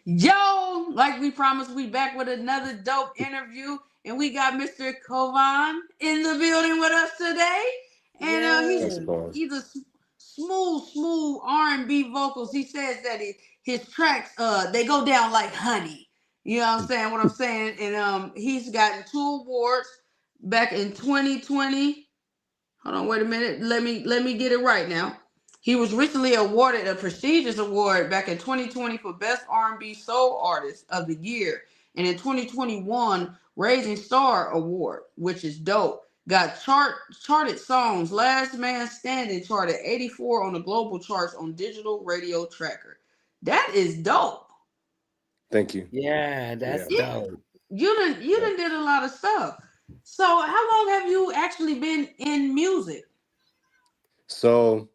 Yo, like we promised, we back with another dope interview, and we got Mr. Kovan in the building with us today, and How's Yes. it going? he's a smooth R&B vocals. He says that his tracks they go down like honey. You know what I'm saying? What I'm saying, and he's gotten 2 awards back in 2020. Hold on, wait a minute. Let me get it right now. He was recently awarded a prestigious award back in 2020 for Best R&B Soul Artist of the Year, and in 2021 Raising Star Award, which is dope. Got charted songs. Last Man Standing charted 84 on the global charts on Digital Radio Tracker. That is dope. Thank you. Yeah, that's Yeah. Yeah, dope. Yeah. you done did a lot of stuff. So how long have you actually been in music? So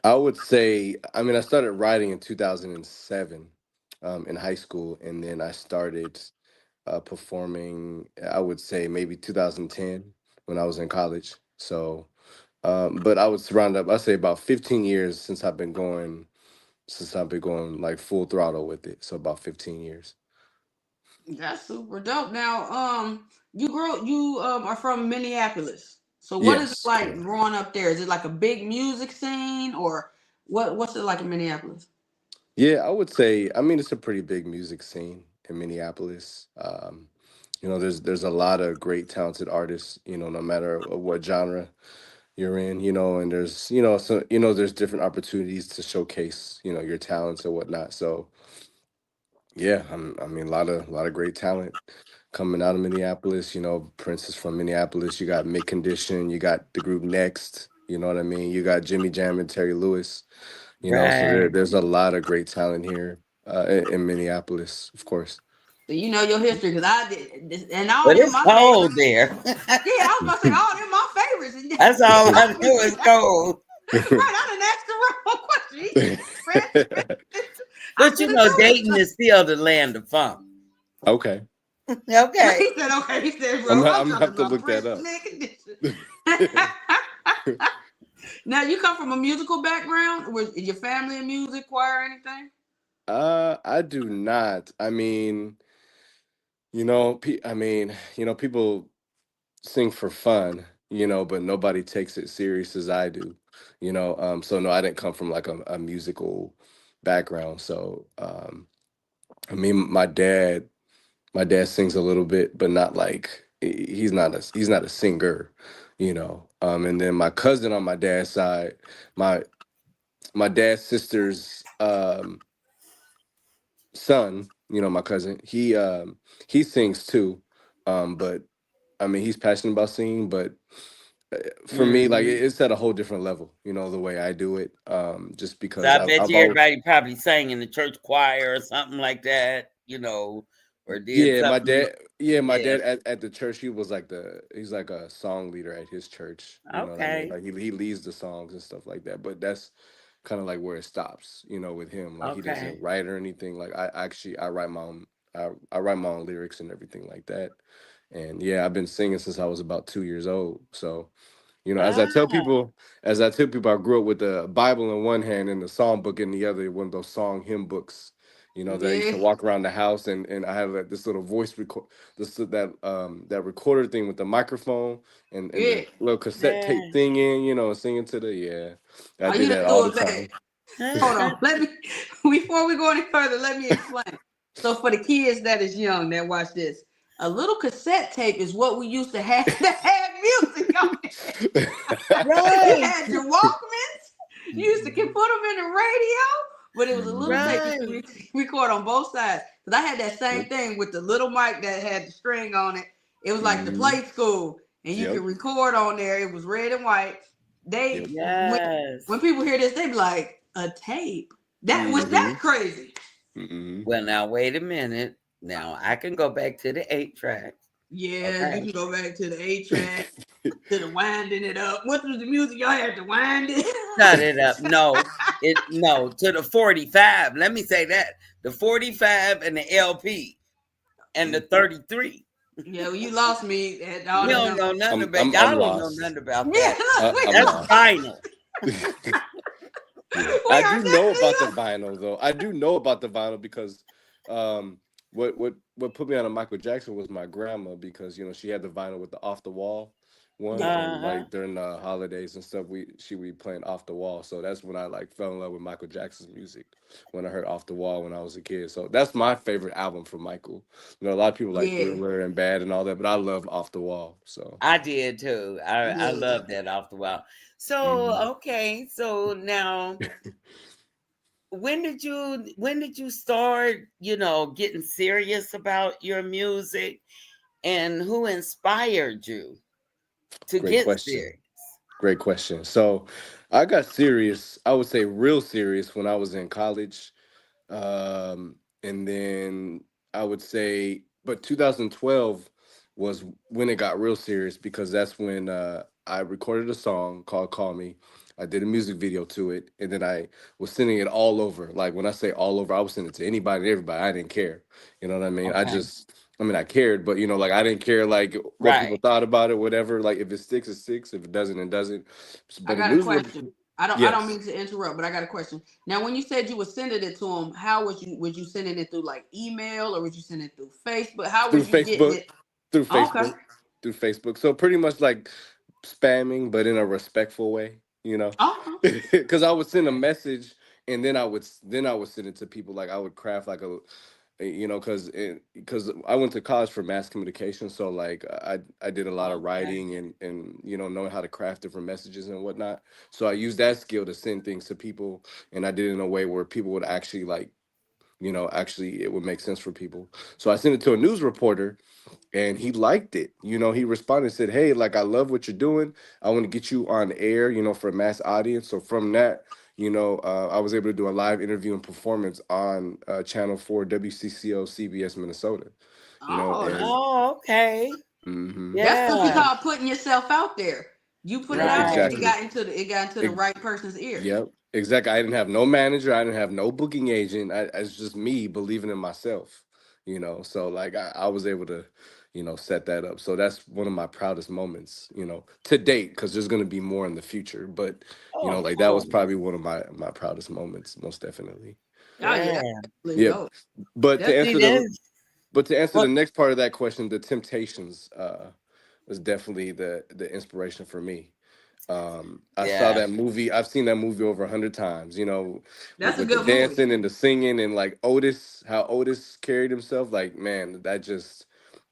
I would say, I started writing in 2007 in high school, and then I started performing, I would say maybe 2010 when I was in college. So, but I was round up, I'd say about 15 years since I've been going like full throttle with it. So about 15 years. That's super dope. Now, you are from Minneapolis. So what is it Yes, like correct. growing up there? Is it like a big music scene or what's it like in Minneapolis? Yeah, I would say, it's a pretty big music scene in Minneapolis. There's a lot of great talented artists, no matter what genre you're in, and there's, there's different opportunities to showcase, your talents and whatnot. So yeah, a lot of great talent coming out of Minneapolis. Prince is from Minneapolis. You got Mid Condition, you got the group Next, you know what I mean? You got Jimmy Jam and Terry Lewis. So Right. there's a lot of great talent here in Minneapolis, of course. So you know your history because I did this, and all But them it's my cold favorites. there. Yeah, I was about to say all them my favorites. And That's all I y'all know be right. is cold. I didn't ask the wrong question. He said Prince. I But should you have know, known it. Dayton is still the land of funk. Okay, Okay. He said okay. He said, I'm bro, gonna, I'm I'm gonna talking have to about look that Prince up. Nick Condition. Now you come from a musical background. Was your family in music, choir, or anything? I do not. People sing for fun, but nobody takes it serious as I do, So no, I didn't come from like a musical background. So, my dad sings a little bit, but not like he's not a singer, And then my cousin on my dad's side, my my dad's sister's son, my cousin, he sings too. But he's passionate about singing, but for me, like Hmm. it's at a whole different level, the way I do it. Just So because I I've, bet I've you always everybody probably sang in the church choir or something like that, or did Yeah, my something. dad. Yeah, my Yeah. dad at the church. He's like a song leader at his church. You know what I mean? Okay. Like he leads the songs and stuff like that. But that's kind of like where it stops. With him, like he Okay. doesn't write or anything. Like I write my own. I write my own lyrics and everything like that. And yeah, I've been singing since I was about 2 years old. So as I tell Ah, people, I grew up with the Bible in one hand and the psalm book in the other, one of those song hymn books. That I used Yeah, to walk around the house and I have like this little voice record, that recorder thing with the microphone and yeah. the little cassette tape yeah. thing in, singing to the yeah. I Oh, did you done that all threw the it back. time. Hold on. Let me before we go any further. Let me explain. So for the kids that is young that watch this, a little cassette tape is what we used to have that had music on it. You Right. had your Walkmans. You used to put them in the radio, but it was a little tape you Right. could record on both sides. Because I had that same Yep. thing with the little mic that had the string on it. It was like the Hmm. play school, and you could Yep. record on there. It was red and white. Yep. They when Yes. people hear this, they be like, a tape. That's Hmm. crazy. Hmm. Well, now wait a minute. Now I can go back to the 8 track. Yeah, you Okay. can go back to the 8 track, to the winding it up. What was the music y'all had to wind it? Shut it up. No, to the 45. Let me say that. The 45 and the LP and the 33. Yeah, well, you lost me at all You them don't numbers. know nothing I'm about I'm I'm y'all don't know lost. nothing about Yeah, that. look, we I'm That's lost. lost. vinyl. Yeah. We I are do know definitely about the lost. vinyl though. I do know about the vinyl because Um, what put me on a Michael Jackson was my grandma because she had the vinyl with the Off the Wall one, Yeah. and Uh-huh. like during the holidays and stuff, she would be playing Off the Wall. So that's when I like fell in love with Michael Jackson's music when I heard Off the Wall when I was a kid. So that's my favorite album from Michael. A lot of people like Yeah. Thriller and Bad and all that, but I love Off the Wall. So I did too. I Yeah. love that off the wall. So mhm. okay, so now when did you start, getting serious about your music, and who inspired you to Great get question. serious? Great question. So I got serious, I would say real serious when I was in college. And then I would say, but 2012 was when it got real serious because that's when I recorded a song called Call Me. I did a music video to it, and then I was sending it all over. Like when I say all over, I was sending it to anybody and everybody. I didn't care. You know what I mean? Okay. I cared, but like I didn't care like what people Right. thought about it, whatever. Like if it sticks, it sticks. If it doesn't, it doesn't. I But the got a news would, question. I don't yes, mean to interrupt, but I got a question. Now, when you said you were sending it to him, how would you sending it through like email or would you send it through Facebook? How through was you getting Facebook, it? through Okay. Facebook, through Facebook. So pretty much like spamming, but in a respectful way, Okay. because I would send a message and then I would send it to people. Like I would craft like because I went to college for mass communication, so like I did a lot of Okay. writing and knowing how to craft different messages and whatnot. So I used that skill to send things to people, and I did it in a way where people would actually like actually it would make sense for people. So I sent it to a news reporter and he liked it. He responded and said, "Hey, like I love what you're doing. I want to get you on air, for a mass audience." So from that, I was able to do a live interview and performance on Channel 4 WCCO CBS Minnesota. Oh, And Oh, okay. hmm that's what you Yeah. call putting yourself out there. You put it yep, out there, Right. exactly. it got into the right person's ear. Yep, exactly. I didn't have no manager. I didn't have no booking agent. It's just me believing in myself. So like I was able to, set that up. So that's one of my proudest moments, to date, because there's gonna be more in the future. But Oh, of like that was course. probably one of my proudest moments, most definitely. Oh yeah, that's Yeah. definitely Yep. dope. But to That's See, answer the this. but to answer the Well, next part of that question, the Temptations was definitely the inspiration for me. I saw yeah. that movie. I've seen that movie over 100 times. With, that's a the good movie. dancing and the singing and like how Otis carried himself. Like man,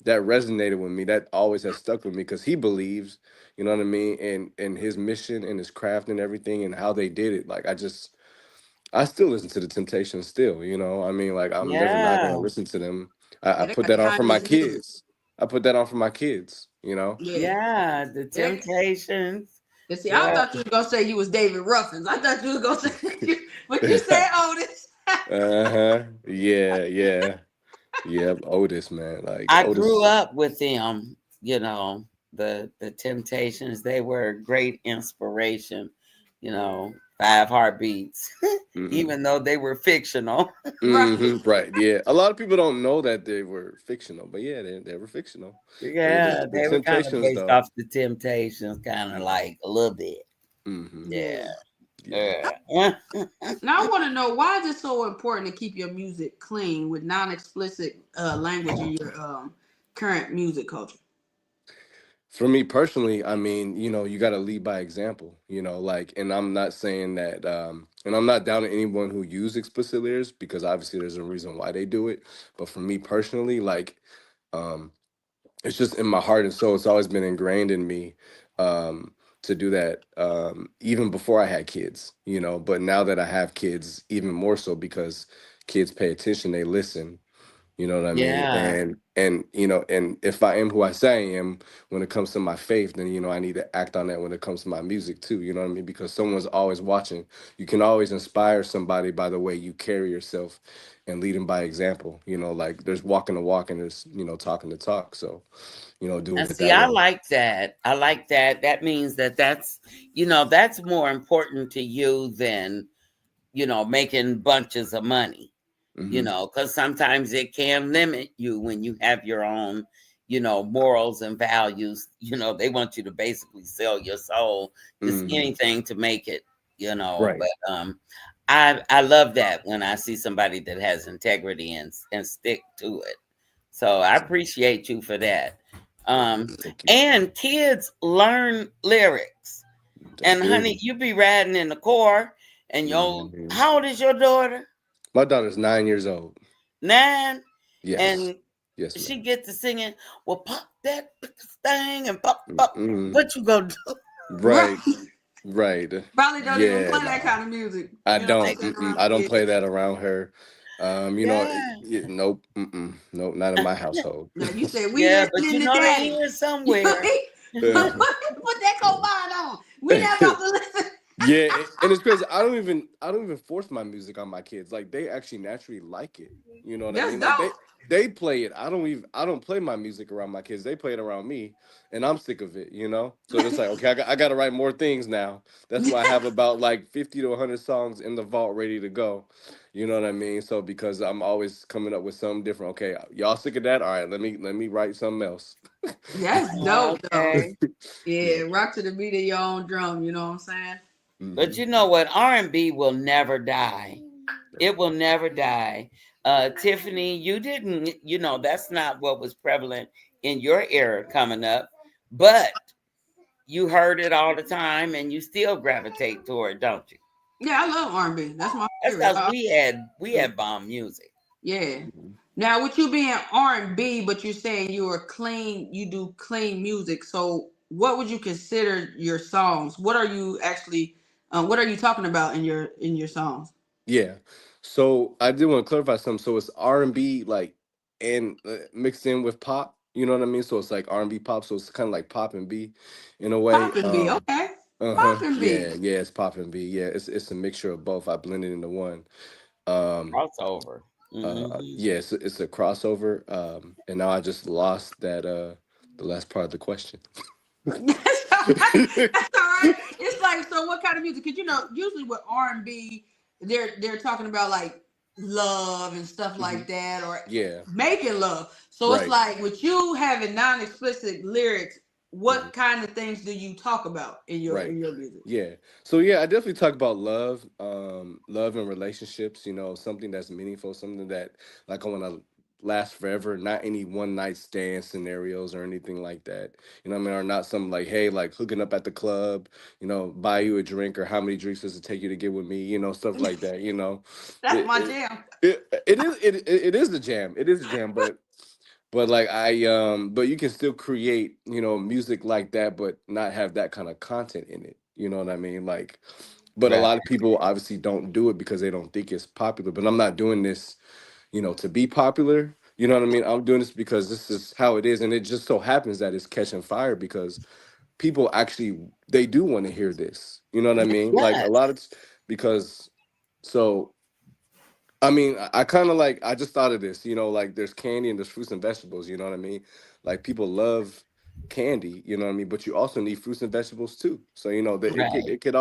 that resonated with me. That always has stuck with me because he believes, you know what I mean, and his mission and his craft and everything and how they did it. Like I still listen to the Temptations still. I mean, like I'm never not gonna Yeah. listen to them. I Yeah, they put got that on for my timeless music. kids. I put that on for my kids. Yeah. Yeah. The Yeah. Temptations. And see, I Yeah. thought you was gonna say you was David Ruffins. I thought you was gonna say but you said Otis. Uh-huh. Yeah, yeah. Yep. Otis, man. Like I grew Otis. up with them, the Temptations. They were a great inspiration, 5 heartbeats, Mm-hmm. even though they were fictional. Right. Right. Yeah. A lot of people don't know that they were fictional, but yeah, they were fictional. But Yeah, the they were kind of Temptations based though. off the Temptations, kind of like a little bit. Mm-hmm. Yeah. Yeah. Yeah. Yeah. Now I want to know why is it so important to keep your music clean with non-explicit language in your current music culture. For me personally, I mean, you got to lead by example, like, and I'm not saying that, and I'm not down to anyone who use explicit lyrics because obviously there's a reason why they do it. But for me personally, like, um, it's just in my heart and soul. It's always been ingrained in me, to do that, even before I had kids, but now that I have kids, even more so because kids pay attention, they listen, you know what I mean? Yeah. And if I am who I say I am when it comes to my faith, then I need to act on that when it comes to my music too. You know what I mean? Because someone's always watching. You can always inspire somebody by the way you carry yourself and lead them by example. Like there's walking the walk and there's talking the talk. So doing And it see, that I way. like that. I like that. That means that's more important to you than, making bunches of money, Hmm. because sometimes it can limit you when you have your own, morals and values. They want you to basically sell your soul, just Hmm. anything to make it, Right. but I love that when I see somebody that has integrity and stick to it. So I appreciate you for that. Um, Thank you. and kids learn lyrics. They And honey, do. you be riding in the car, and Mhm. how old is your daughter? My daughter's 9 years old. 9, Yes. and Yes, she ma'am. get to singing. Well, pop that thing and pop pop. Mm. What you gonna do? Right. Right. Right. Probably don't even Yeah. play that No. kind of music. I You know what I'm don't. saying, Mm-mm, around I the don't play kids. that around her. Yeah, Nope. Mm-mm, nope. Not in my household. Now you said we yeah, but listening you to know they daddy. hear Put somewhere. that Kovan on. We not about to listen. Yeah, and it's crazy. I don't even force my music on my kids. Like they actually naturally like it. You know what I That's mean? Like they dope. they play it. I don't play my music around my kids. They play it around me, and I'm sick of it. So it's like, okay, I got to write more things now. That's why I have about like 50 to 100 songs in the vault ready to go. You know what I mean? So because I'm always coming up with something different. Okay, y'all sick of that? All right, let me write something else. That's dope though. Okay, Yeah. Yeah, rock to the beat of your own drum. You know what I'm saying? but Hmm. you know what? R&B will never die. It will never die. Tiffany, you didn't. That's not what was prevalent in your era coming up, but you heard it all the time, and you still gravitate toward it, don't you? Yeah, I love R&B. That's my That's favorite. because we had bomb music. Yeah. Now, with you being R&B, but you're saying you do clean music. So, what would you consider your songs? What are you talking about in your songs? Yeah. So I did want to clarify something. So it's R&B like and mixed in with pop. You know what I mean? So it's like R&B pop. So it's kind of like pop and B in a way. Pop and B, okay. Uh-huh. Pop and B. Yeah. Yeah. It's pop and B. Yeah. It's a mixture of both. I blended into one. Um. Crossover. Hmm. Yeah. It's a crossover. And now I just lost that. The last part of the question. That's all right. That's all right. It's like, so what kind of music? Because usually with R&B, they're talking about like love and stuff Mhm. like that, or Yeah. making love. So it's Right. like with you having non-explicit lyrics, Mhm. what kind of things do you talk about Right. in your music? Yeah. So yeah, I definitely talk about love, love and relationships, something that's meaningful, something that like I want to last forever, not any one night stand scenarios or anything like that. You know what I mean? Or not something like, hey, like hooking up at the club, buy you a drink or how many drinks does it take you to get with me, stuff like that. That's It my it, jam. it is the jam. It is the jam, but like but you can still create, music like that, but not have that kind of content in it. You know what I mean? Like, but a Right. lot of people obviously don't do it because they don't think it's popular. But I'm not doing this, to be popular. You know what I mean? I'm doing this because this is how it is, and it just so happens that it's catching fire because people actually they do want to hear this. You know what I mean? Like a Yes. lot of because so I mean, I kind of like, I just thought of this, like there's candy and there's fruits and vegetables, you know what I mean? Like people love candy, you know what I mean? But you also need fruits and vegetables too. So, that Right. it could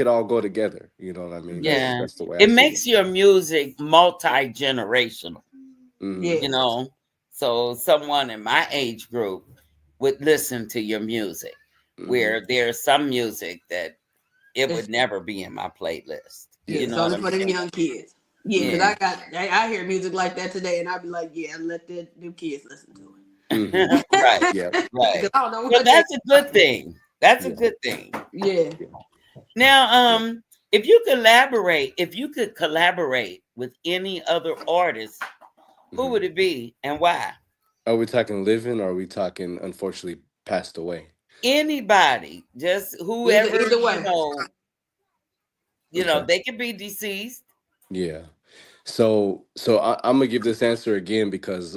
all go together, you know what I mean? That's Yeah, Yeah. that's the way I It see it. makes your music multi-generational, Hmm. you yeah, know. So someone in my age group would listen to your music, Hmm. where there's some music that it would it's never be in my playlist. yeah, You it's know what only I'm for them saying? young kids. Yeah, because Yeah. Hmm. I hear music like that today, and I'd be like, yeah, let them kids listen to Hmm. Right. Yeah. because Right. I don't know Well, what they that's a good thing. That's a Yeah. good thing. yeah. Yeah. Now, Yeah. if you could collaborate with any other artist, who Hmm. would it be and why? Are we talking living or are we talking unfortunately passed away? Anybody, just Either whoever, either way. Okay. they could be deceased. Yeah. So I'm gonna give this answer again because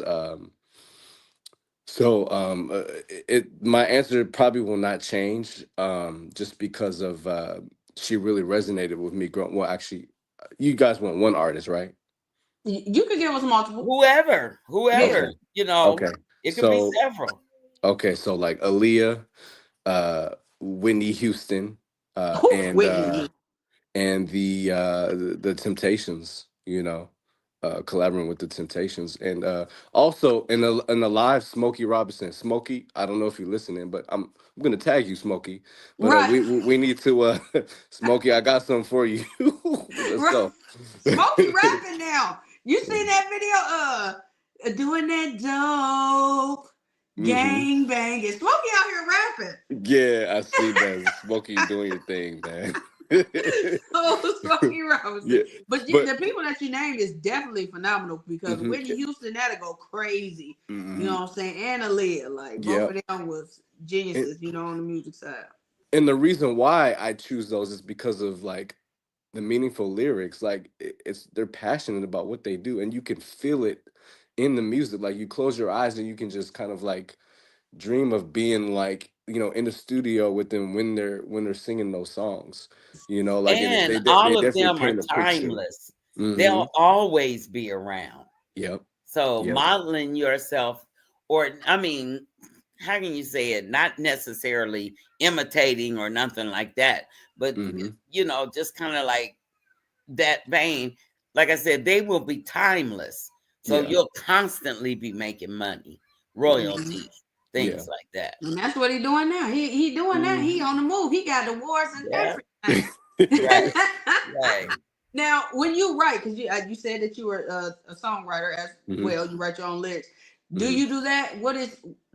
my answer probably will not change just because of she really resonated with me growing. Well, actually, you guys want one artist, right? You could give us multiple. Whoever, Yeah. whoever, Okay. Okay. it could be So several. so like Aaliyah, uh, Whitney Houston, Whitney. and the Temptations. collaborating with the Temptations, and also in the live, Smokey Robinson. Smokey, I don't know if you're listening, but I'm gonna tag you, Smokey. But Right. we need to Smokey, I got something for you. Let's Right. go. Smokey rapping now. You seen that video? Doing that dope Hmm. gang banging. Smokey out here rapping. Yeah, I see that. Smokey, doing your thing, man. Oh, Smokey Robinson. Yeah, But but the people that you named is definitely phenomenal because hmm Whitney Houston that'll go crazy. You know hmm what I'm saying? And Aaliyah, like both yeah. of them was And, geniuses. You know, on the music side. and the reason why I choose those is because of like the meaningful lyrics. Like it's they're passionate about what they do, and you can feel it in the music. Like you close your eyes and you can just kind of like dream of being like in the studio with them when they're singing those songs. Like and And they all of definitely them are paint a picture. timeless. Mm-hmm. They'll always be around. Yep. So Yep. modeling yourself, or I mean, how can you say it? Not necessarily imitating or nothing like that, but Mm-hmm. just kind of like that vein. Like I said, they will be timeless. So Yeah. you'll constantly be making money, Yeah. Mhm. royalties, Yeah. things like that. And that's what he doing now. He doing that. He Mhm. on the move. He got awards and Yeah, everything. right, right. Now, when you write, because you said that you were a songwriter as Hmm. well, you write your own lyrics. Do Hmm. you do that?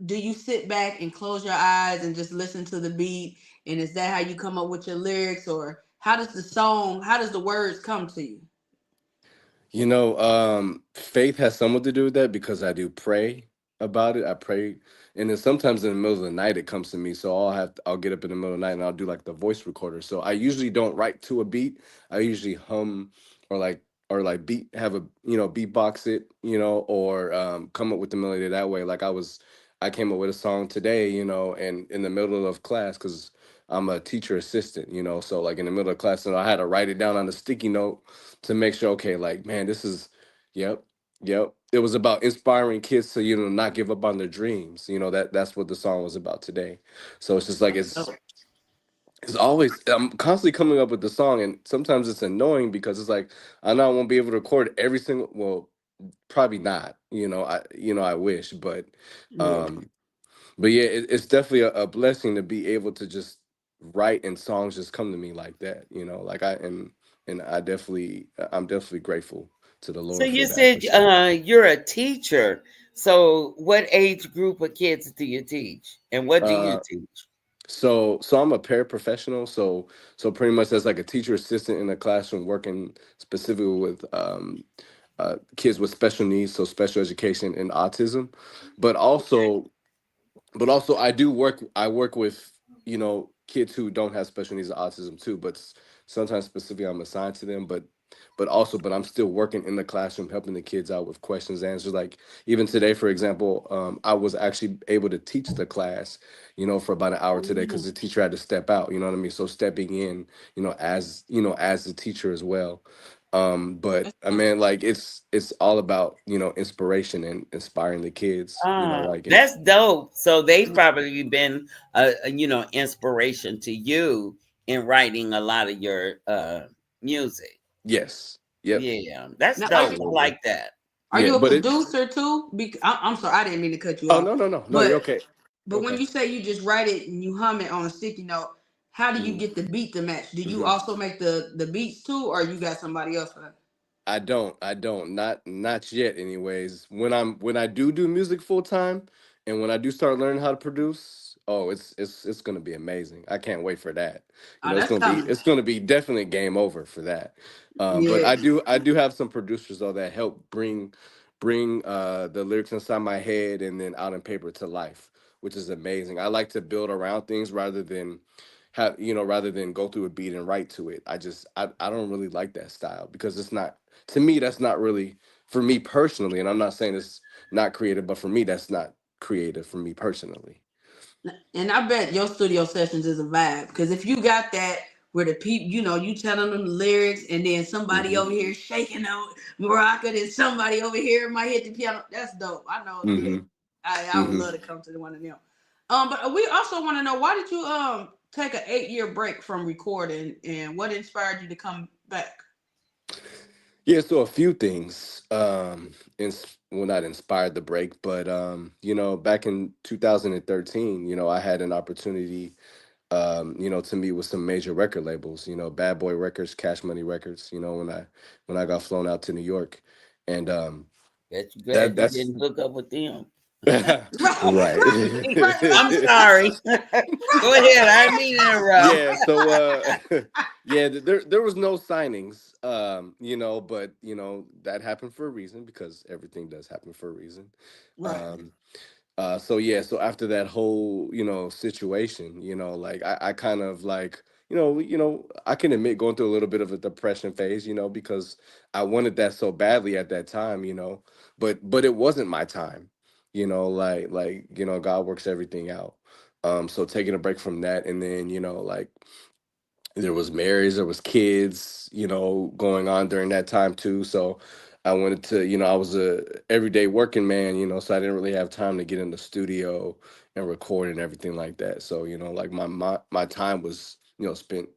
Do you sit back and close your eyes and just listen to the beat? And is that how you come up with your lyrics, or how does the words come to you? Faith has somewhat to do with that because I do pray about it. I pray, and then sometimes in the middle of the night it comes to me. So I'll get up in the middle of the night and I'll do like the voice recorder. So I usually don't write to a beat. I usually hum or like beat have a beatbox it, or come up with the melody that way. Like I came up with a song today, and in the middle of class because I'm a teacher assistant, so like in the middle of class, and I had to write it down on a sticky note to make sure, okay, like, man, this is, yep, yep. It was about inspiring kids to, not give up on their dreams. That's what the song was about today. So it's just like, Oh, it's always, I'm constantly coming up with the song, and sometimes it's annoying because it's like, I know I won't be able to record every single, well, probably not, I wish, yeah. um, but yeah, it's definitely a blessing to be able to just write and songs just come to me like that, like I'm definitely grateful to the So Lord for you that for said sure. you're a teacher. So what age group of kids do you teach, and what do you Uh, teach? so I'm a paraprofessional, so pretty much as like a teacher assistant in a classroom working specifically with kids with special needs, so special education and autism, but also I work with kids who don't have special needs of autism too, but sometimes specifically I'm assigned to them, but I'm still working in the classroom helping the kids out with questions, answers. Like even today, for example, I was actually able to teach the class, for about an hour today because the teacher had to step out, you know what I mean? So stepping in, as the teacher as well. But I mean, like it's all about inspiration and inspiring the kids, like and That's dope. So they've probably been inspiration to you in writing a lot of your music. yes, yep, Yeah, that's Now, dope. I absolutely. like that. are Yeah, you a but producer too? I'm sorry, I didn't mean to cut you oh, off. no, no, no, no, you're But okay. when Okay. you say you just write it and you hum it on a sticky note, how do you Mm-hmm. get the beat to match? Do you Mm-hmm. also make the beats too, or you got somebody else for that? I don't, not yet. Anyways, when I do music full time, and when I do start learning how to produce, oh, it's gonna be amazing. I can't wait for that. Oh, It's that's gonna be coming. it's gonna be definitely game over for that. But Yeah. I do have some producers though that help bring the lyrics inside my head and then out on paper to life, which is amazing. I like to build around things rather than go through a beat and write to it. I don't really like that style because it's not, to me, that's not really for me personally, and I'm not saying it's not creative, but for me that's not creative for me personally. And I bet your studio sessions is a vibe because if you got that where the people, you telling them the lyrics and then somebody Hmm. over here shaking out maraca and somebody over here might hit the piano. That's dope. I know. Yeah, Hmm. I would Hmm. love to come to the one of them. But we also want to know why did you take an 8-year break from recording and what inspired you to come back? Yeah, so a few things. Well, not inspired the break, but back in 2013, I had an opportunity, to meet with some major record labels. Bad Boy Records, Cash Money Records. When I got flown out to New York, and Bet you that glad you that's didn't hook up with them. Right, I'm, right. right, right, I'm right, sorry. Go ahead. I didn't mean to interrupt. Yeah, so yeah, there was no signings, but that happened for a reason because everything does happen for a reason. right. Um so yeah, so after that whole, situation, like I kind of like, I can admit going through a little bit of a depression phase, because I wanted that so badly at that time, but it wasn't my time, God works everything out. So taking a break from that, and then, like there was marriage, there was kids, going on during that time too. So I wanted to, I was a everyday working man, so I didn't really have time to get in the studio and record and everything like that. So, like my time was, spent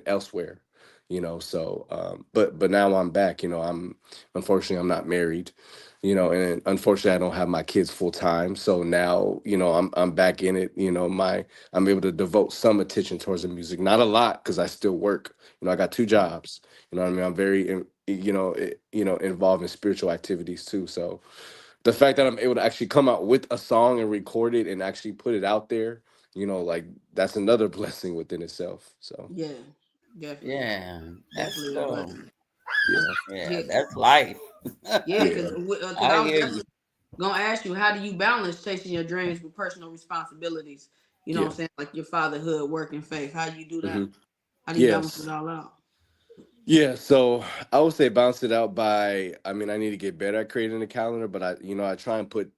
elsewhere, so but now I'm back, I'm unfortunately I'm not married, and unfortunately I don't have my kids full time. So now, I'm back in it, I'm able to devote some attention towards the music, not a lot because I still work. I got two jobs. You know what I mean? I'm very, involved in spiritual activities too. So the fact that I'm able to actually come out with a song and record it and actually put it out there, like that's another blessing within itself. So Yeah, definitely, Yeah, that's definitely a so. blessing. That's, yeah, Yeah, yeah, that's life. yeah. yeah, Because I I was hear you. definitely gonna ask you, how do you balance chasing your dreams with personal responsibilities? You know what yeah. I'm saying, like your fatherhood, work, and faith. How do you do that? Hmm. How do you balance it Yes. all out? Yeah, so I would say balance it out by, I mean, I need to get better at creating a calendar, but I try and put,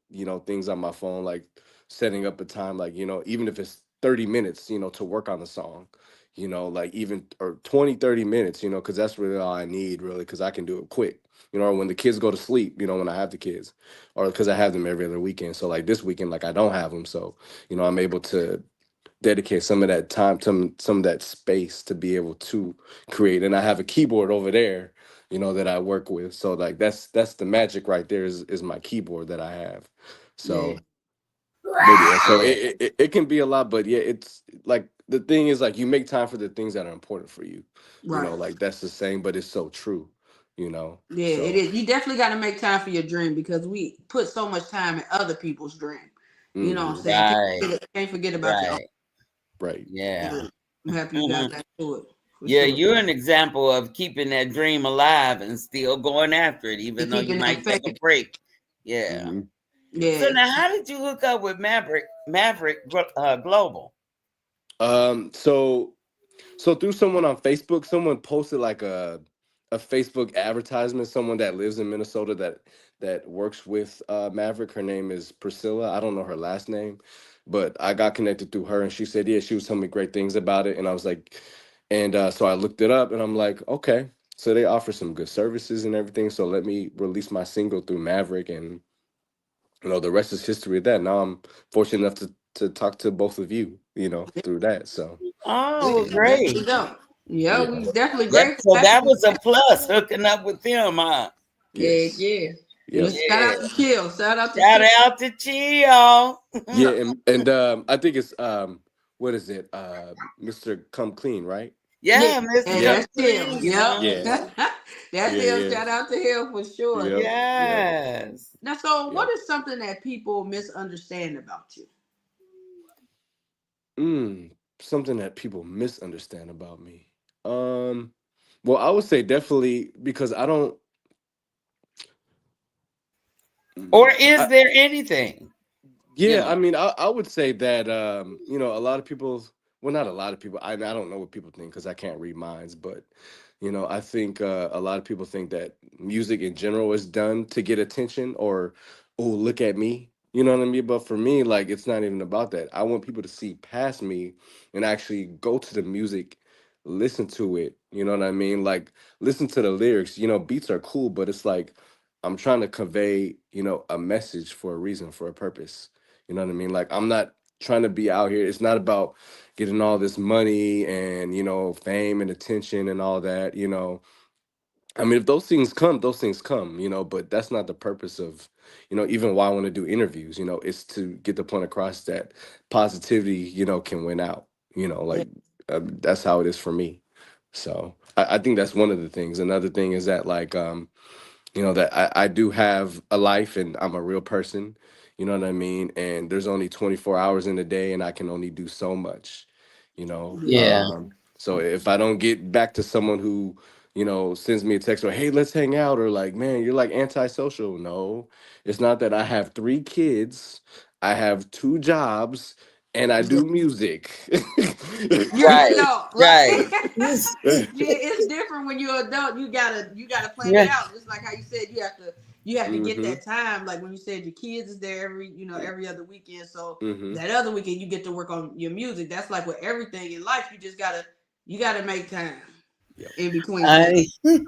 things on my phone, like setting up a time, like, even if it's 30 minutes, to work on the song, like even, or 20, 30 minutes, because that's really all I need, really, because I can do it quick, or when the kids go to sleep, when I have the kids, or because I have them every other weekend. So like this weekend, like I don't have them. So, I'm able to dedicate some of that time, some of that space to be able to create. And I have a keyboard over there, that I work with. So like that's the magic right there is my keyboard that I have. Yeah, So but yeah, so Yeah, it can be a lot, but yeah, it's like the thing is like you make time for the things that are important for you. right. Like that's the saying, but it's so true, Yeah, it so is. You definitely got to make time for your dream because we put so much time in other people's dream. You know what I'm hmm saying? right, Can't forget about your own. right. right. Yeah. Yeah. I'm happy you got back to it for Yeah, sure. you're an example of keeping that dream alive and still going after it, And even though you keeping that might take a faith. break. Yeah. Hmm. So Yeah. now, how did you hook up with Maverick Global? So through someone on Facebook, someone posted like a Facebook advertisement. Someone that lives in Minnesota that works with Maverick. Her name is Priscilla. I don't know her last name, but I got connected through her, and she said, yeah, she was telling me great things about it, and I was like, and so I looked it up, and I'm like, okay, so they offer some good services and everything. So let me release my single through Maverick, and the rest is history. Of that now, I'm fortunate enough to talk to both of you, through that. So Oh, Yeah, well, definitely great. go. Yeah, yeah, we definitely That grateful. so Happy that you was a back. plus hooking up with them, huh? Heck yes, yeah. yep. Shout Yeah. out to Chill. Shout out to Shout Chill. out to Chio. Yeah, and I think it's what is it? Mr. Come Clean, right? Yeah, Yeah, Mr. and Come Yep. that's Chill. Clean. Yep. Yeah. That's Yeah, him. yeah. Shout out to him for sure. Yep. Yep. Yes. Now, so what Yep. is something that people misunderstand about you? Something that people misunderstand about me. Um well, I would say definitely because I don't Or mm, is there anything? You yeah, know. I mean, I would say that a lot of people, well, not a lot of people. I don't know what people think because I can't read minds, but I think a lot of people think that music in general is done to get attention or, oh, look at me. You know what I mean? But for me, like, it's not even about that. I want people to see past me and actually go to the music, listen to it. You know what I mean? Like, listen to the lyrics. Beats are cool, but it's like I'm trying to convey, a message for a reason, for a purpose. You know what I mean? Like I'm not trying to be out here. It's not about getting all this money and, fame and attention and all that. I mean, if those things come, you know, but that's not the purpose of, you know, even why I want to do interviews, you know, it's to get the point across that positivity, you know, can win out, you know, Yeah. like that's how it is for me. So I think that's one of the things. Another thing is that like, you know, that I do have a life and I'm a real person, you know what I mean? And there's only 24 hours in a day and I can only do so much, you know. Yeah. Yeah. So if I don't get back to someone who, you know, sends me a text or, hey, let's hang out, or like, man, you're like antisocial. No, it's not that. I have 3 kids, I have 2 jobs, and I Yeah. do music. You Right. know, right? Right. Yeah, it's different when you're adult. You gotta plan it Yeah. out. Just like how you said, you have to get Hmm. that time. Like when you said your kids is there every other weekend. So Hmm. that other weekend you get to work on your music. That's like with everything in life. You gotta make time Yep. in between stuff. I,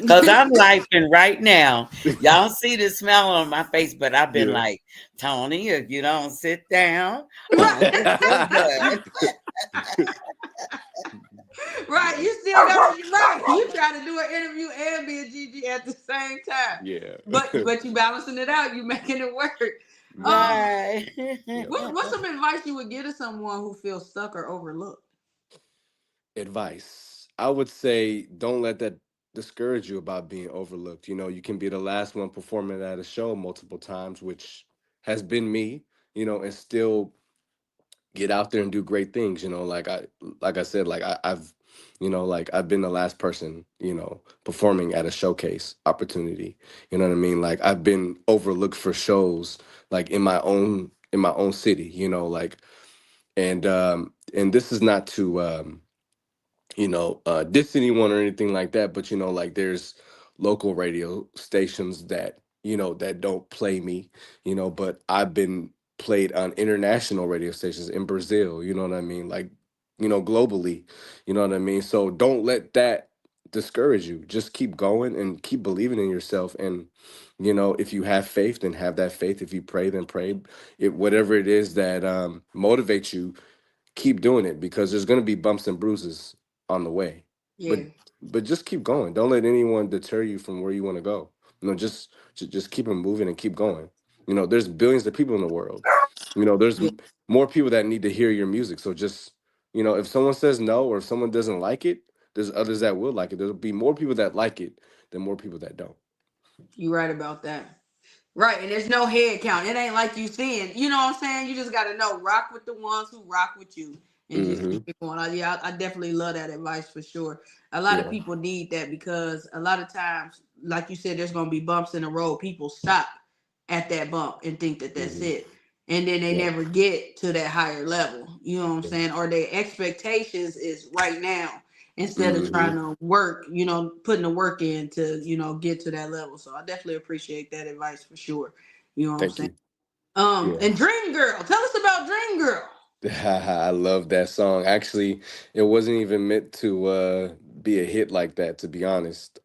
Cause I'm laughing right now. Y'all see the smile on my face, but I've been Yeah. like, Tony, if you don't sit down, I'm Right. gonna whoop your butt. Right. You still got to right. You try to do an interview and be a GG at the same time. Yeah. But you balancing it out, you making it work. Hmm. Um, Right. Yep. what's some advice you would give to someone who feels stuck or overlooked? Advice. I would say don't let that discourage you about being overlooked. You know, you can be the last one performing at a show multiple times, which has been me, you know, and still get out there and do great things, you know, like I said, like I've you know, like I've been the last person, you know, performing at a showcase opportunity. You know what I mean? Like I've been overlooked for shows like in my own city, you know, like and this is not to you know, diss anyone or anything like that. But you know, like there's local radio stations that you know that don't play me, you know, but I've been played on international radio stations in Brazil. You know what I mean? Like, you know, globally. You know what I mean? So don't let that discourage you. Just keep going and keep believing in yourself. And you know, if you have faith, then have that faith. If you pray, then pray. It whatever it is that motivates you, keep doing it because there's going to be bumps and bruises on the way. But Yeah, but just keep going. Don't let anyone deter you from where you want to go. You know, just keep it moving and keep going. You know, there's billions of people in the world. You know, there's yeah, more people that need to hear your music. So just, you know, if someone says no or if someone doesn't like it, there's others that will like it. There'll be more people that like it than more people that don't. you right about that. Right, and there's no head count. It ain't like you saying, you know what I'm saying? You just gotta know, rock with the ones who rock with you and just keep Hmm. it going. I definitely love that advice for sure. A lot of Yeah. people need that because a lot of times, like you said, there's gonna be bumps in the road. People stop at that bump and think that that's Hmm. it. And then they Yeah. never get to that higher level. You know what I'm Yeah. saying? Or their expectations is right now instead of Hmm. trying to work, putting the work in to, get to that level. So I definitely appreciate that advice for sure. You know what I'm Thank saying? you. Yeah. And Dream Girl, tell us about Dream Girl. I love that song. Actually, it wasn't even meant to be a hit like that, to be honest.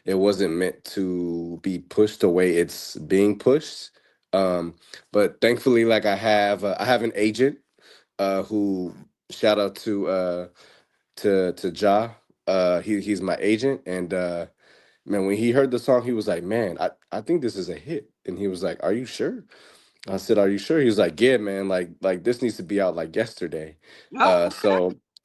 It wasn't meant to be pushed the way it's being pushed. Um, but thankfully, like I have an agent who shout out to Ja. He's my agent, and man, when he heard the song, he was like, "Man, I think this is a hit." And he was like, "Are you sure?" I said, "Are you sure?" He was like, "Yeah, man. Like this needs to be out like yesterday." Oh,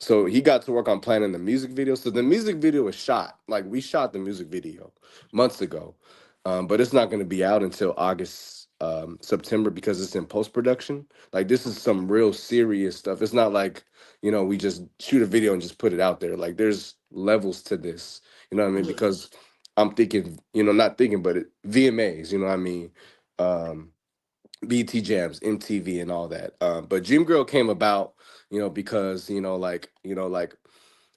So he got to work on planning the music video. So the music video was shot. Like we shot the music video months ago, but it's not going to be out until August, September because it's in post production. Like this is some real serious stuff. It's not like you know we just shoot a video and just put it out there. Like there's levels to this. You know what I mean? yeah, Because I'm thinking, you know, not thinking, but VMAs. You know what I mean? Um, BT Jams, MTV, and all that. But Dream Girl came about, you know, because like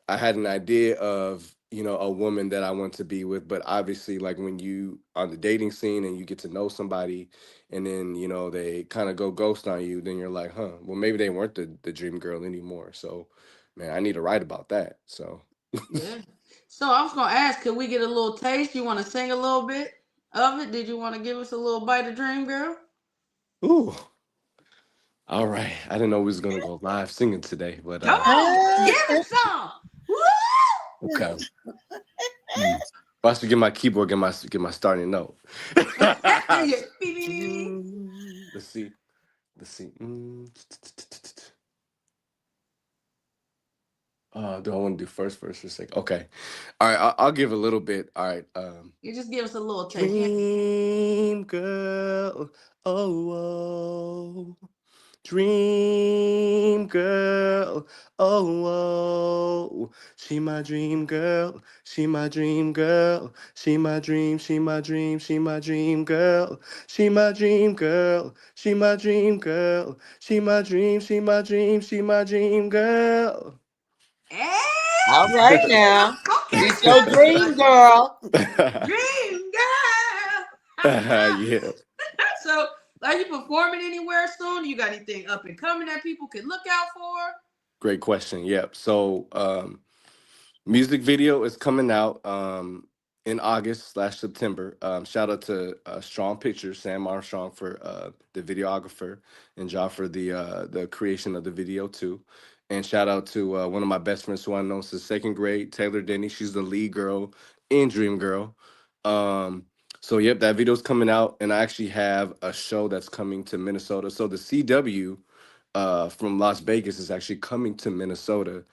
I had an idea of a woman that I want to be with, but obviously, like when you on the dating scene and you get to know somebody, and then they kind of go ghost on you, then you're like, huh, well maybe they weren't the dream girl anymore. So, man, I need to write about that. So, yeah. So I was gonna ask, could we get a little taste? You want to sing a little bit of it? Did you want to give us a little bite of Dream Girl? ooh, all right. I didn't know we was gonna go live singing today, but Come on, give it some. Woo! okay. Mm. I should get my keyboard, get my starting note. Yeah. Beep, beep, beep, beep. Let's see. Let's see. Do I want to do first verse or second? Okay. All right. I'll give a little bit. All right. You just give us a little taste. Yeah. Dream girl. Oh, oh. Dream girl, oh, oh, she my dream girl, she my dream girl, she my dream, she my dream, she my dream girl, she my dream girl, she my dream girl, she my dream, she my dream, she my dream girl. All Hey, right now. okay. She's your dream girl. Dream girl. Yeah, So, are you performing anywhere soon? You got anything up and coming that people can look out for? great question. Yep. So, music video is coming out in August/September. Shout out to Strong Pictures, Sam Armstrong for the videographer, and John for the creation of the video too. And shout out to one of my best friends who I know since second grade, Taylor Denny. She's the lead girl in Dream Girl. Um, so yep, that video's coming out, and I actually have a show that's coming to Minnesota. So the CW from Las Vegas is actually coming to Minnesota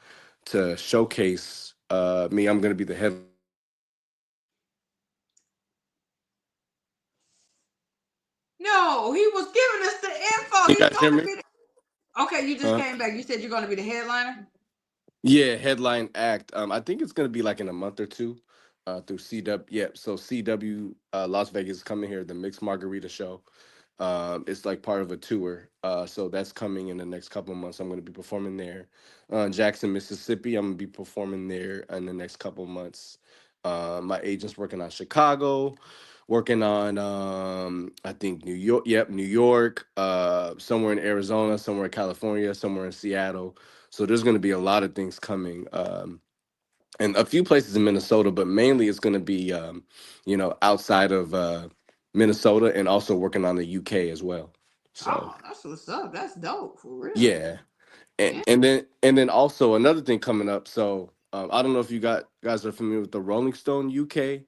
to showcase me. I'm going to be the headliner for that show. No, he was giving us the info. You He's guys hear going to me? be Okay, you just Huh? came back. You said you're going to be the headliner? Yeah, headline act. I think it's gonna be like in a month or two, through CW. Yep. So CW Las Vegas is coming here, the Mixed Margarita Show. It's like part of a tour. So that's coming in the next couple of months. I'm gonna be performing there. Jackson, Mississippi. I'm gonna be performing there in the next couple of months. My agent's working on Chicago, working on I think New York. Yep, New York. Somewhere in Arizona, somewhere in California, somewhere in Seattle. So there's going to be a lot of things coming, and a few places in Minnesota, but mainly it's going to be, outside of Minnesota, and also working on the UK as well. So Oh, that's what's up. That's dope, for real. yeah, Yeah. and then also another thing coming up. So I don't know if you guys are familiar with the Rolling Stone UK,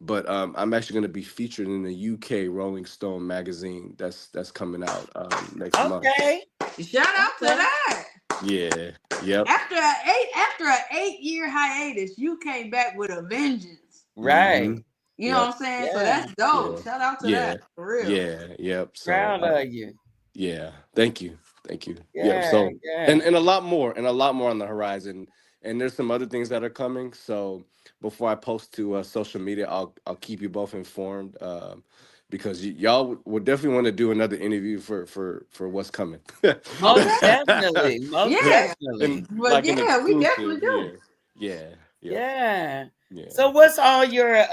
but I'm actually going to be featured in the UK Rolling Stone magazine that's coming out next month. Okay. Shout out to Okay. that. Yeah. Yep. After an 8 year hiatus, you came back with a vengeance. Mm-hmm. Right. You know Yep. what I'm saying? So Yeah. that's dope. Yeah. Shout out to Yeah. that, for real. Yeah. Yep. So Proud of you. yeah. Thank you. Thank you. Yep. Yeah. So Yeah. and a lot more on the horizon. And there's some other things that are coming. So before I post to social media, I'll keep you both informed. Because y'all would definitely want to do another interview for what's coming. Most definitely. Most Yeah, definitely. And but like an yeah, we definitely exclusive. do. Yeah. Yeah. Yep. Yeah. Yeah. So what's all your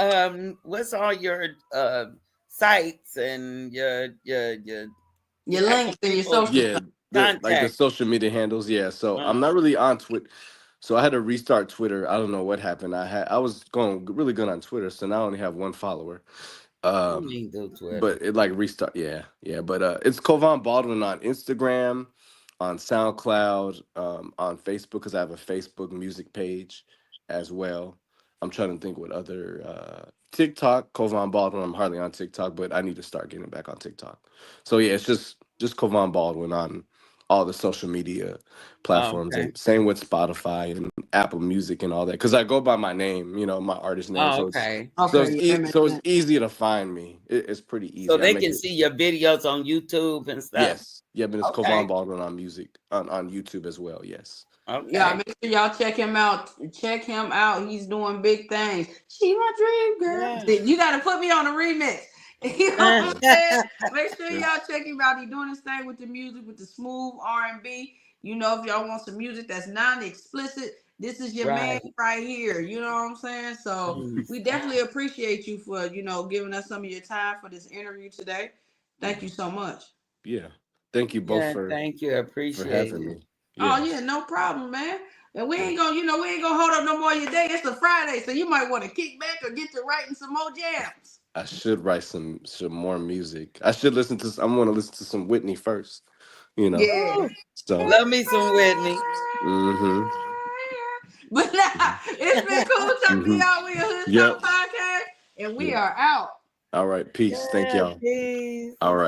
sites and your Your how links can and your people social Yeah, stuff. the contact social media handles. Yeah, so uh I'm not really on Twitter. So I had to restart Twitter. I don't know what happened. I was going really good on Twitter, so now I only have one follower. you Um, need to do Twitter. but it like restart. Yeah, yeah. But it's Kovan Baldwin on Instagram, on SoundCloud, on Facebook because I have a Facebook music page as well. I'm trying to think what other TikTok, Kovan Baldwin. I'm hardly on TikTok, but I need to start getting back on TikTok. So yeah, it's just Kovan Baldwin on all the social media Oh, platforms, okay. and same with Spotify and Apple Music and all that. Because I go by my name, my artist name. Oh, So it's okay. so Okay, it's yeah, that makes so it's sense. easy to find me. It's pretty So easy. I they make can it. see your videos on YouTube and stuff. Yes, yeah, but it's Kovan Okay. Baldwin on music on YouTube as well. Yes. Yeah, Okay. make sure y'all check him out. Check him out. He's doing big things. She my dream girl. Yeah. See, you got to put me on the remix. You know what I'm Yeah. saying? Make sure Yeah. y'all check him out. He's doing his thing with the music, with the smooth R&B. You know, if y'all want some music that's non-explicit, this is your man Right. right here. You know what I'm saying? So Mm. we definitely appreciate you for giving us some of your time for this interview today. Thank Yeah. you so much. Yeah. Thank you both Yeah, for thank you. I for appreciate having it. me. Oh yeah, Yes. no problem, man. And we Yeah. ain't gonna, we ain't gonna hold up no more of your day. It's a Friday, so you might want to kick back or get to writing some more jams. I should write some more music. I should listen to. I'm going to listen to some Whitney first. You know. Yeah. Ooh, So. love me some Whitney. Hmm. But nah, it's been cool talking to Mhm. y'all. We a Hood Yep. Talk podcast, and we Yep. are out. All right. Peace. Thank Yeah, y'all. peace. All right.